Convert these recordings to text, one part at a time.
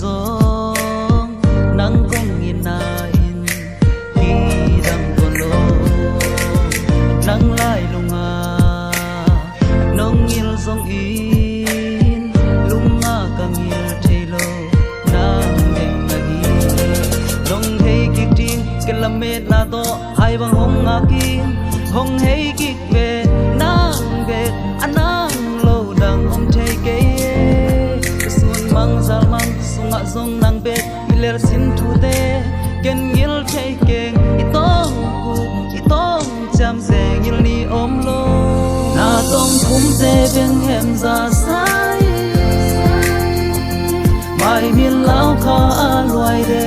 zong nang kong inain ki dang kolo nang lai lunga nong il zong in lunga kang il thelo nang ngeng nagi nong hei kik ting kelamet na to hai bang hong ngakin hong hei kik ve nang ve anang lo dang om thei ke sun mang zal mang sunga zong nang bet miler sin thu te ken ngil thei keng itong ku itong cham se ngil ni om lo na tong khum te ben hem za sai mai min lao kha a loi de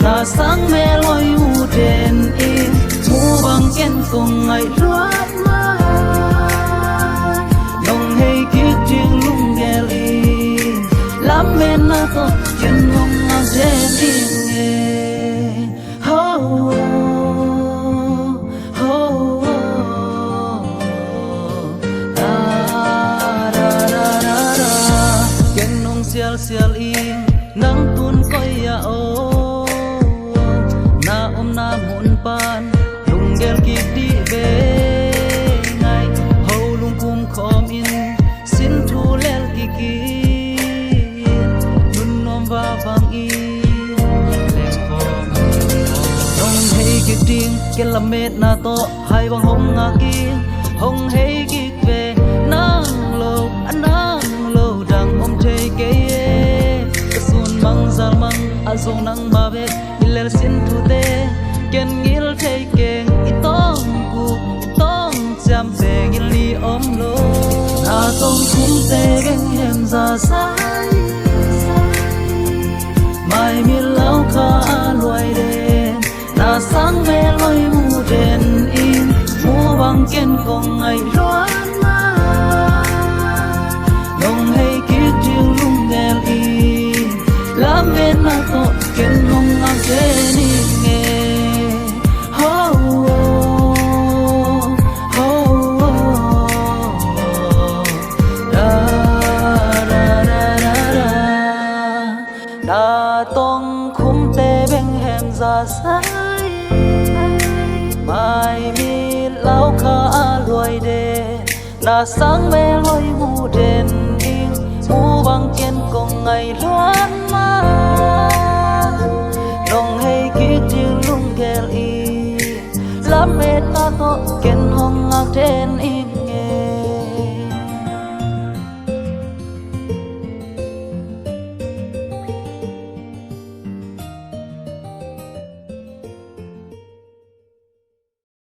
na sang me loi u den in mu bang ken kong ngai ruat ma nong hei kik ting lung gel in lam men na to ken ngom na den in nge ho ho da da da da da ken nong sial sial in nang tun koi ya o na om na mun pan lung gel kik di ve ngai ho lung kum khom in sin thu lel kikin nun nom va bang in leng khom nong hei kik ting kel la met na to hai bang hong nga kin hong hei kik ve nang lo dang om thei ke sun mang zal mang azong nang ma ve miler sin thu te ken ngil thei keng itong ku itong cham se ngil ni om lo na tong khum te geng hem za sai mai mi lau kha loi de na sang ve loi mu den in mu bang ken kong ai loan ma nong hei kik ting lung gel in lam ben na to ken ngong ngang ke ni nge ho ho da da da da da na tong khum te beng hem za sai mai mi lau kha loi de na sang me loi mu den in mu bang ken kong ngai loan ma nong hei kik ting lung gel i lam met na to ken hong ngak den i